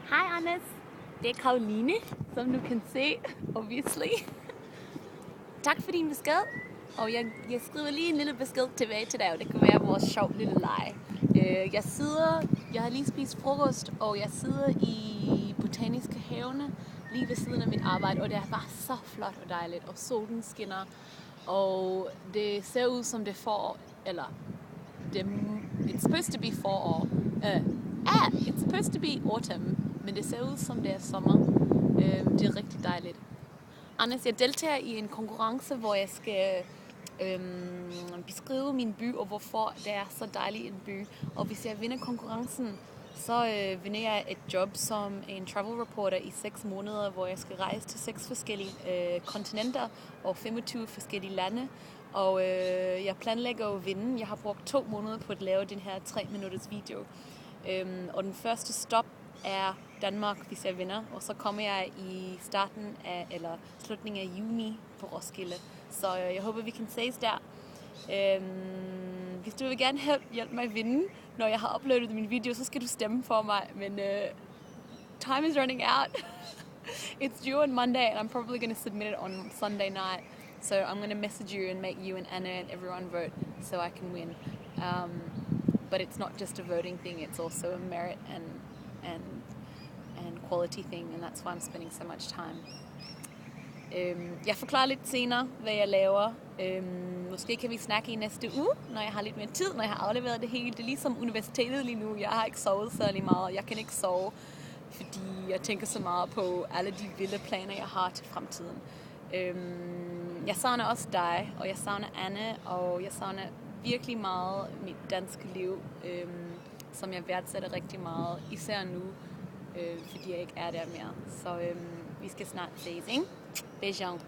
Hej Anders, det er Karoline, som du kan se, obviously. Tak for din besked, og jeg skriver lige en lille besked tilbage til dig, og det kan være vores sjov lille leg. Jeg har lige spist frokost, og jeg sidder i Botaniske Havene, lige ved siden af mit arbejde, og det er bare så flot og dejligt, og solen skinner, og det ser ud som det får, eller it's supposed to be forår. It's supposed to be autumn, men det ser ud som det er sommer. Det er rigtig dejligt. Anders, jeg deltager i en konkurrence, hvor jeg skal beskrive min by, og hvorfor det er så dejlig en by. Og hvis jeg vinder konkurrencen, så vinder jeg et job som en travel reporter i 6 måneder, hvor jeg skal rejse til 6 forskellige kontinenter og 25 forskellige lande. Og jeg planlægger at vinde. Jeg har brugt 2 måneder på at lave den her 3-minutters video. Og den første stop er Danmark, hvis jeg vinder. Og så kommer jeg i slutningen af juni på Roskilde. Så jeg håber, vi kan ses der. Hvis du vil gerne hjælpe mig at vinde, når jeg har uploadet min video, så skal du stemme for mig. Men time is running out. It's due on Monday, and I'm probably going to submit it on Sunday night. So I'm going to message you and make you and Anna and everyone vote so I can win. But it's not just a voting thing, it's also a merit and quality thing, and that's why I'm spending so much time. Jeg forklarer lidt senere, hvad jeg laver. Måske kan vi snakke i næste uge, når jeg har lidt mere tid, når jeg har afleveret det hele. Det er ligesom universitetet lige nu. Jeg har ikke sovet særlig meget. Jeg kan ikke sove, fordi jeg tænker så meget på alle de vilde planer, jeg har til fremtiden. Jeg savner også dig, og jeg savner Anne, og jeg savner virkelig meget mit danske liv, som jeg værdsætter rigtig meget, især nu, fordi jeg ikke er der mere. Så vi skal snart ses, ikke? Beijão.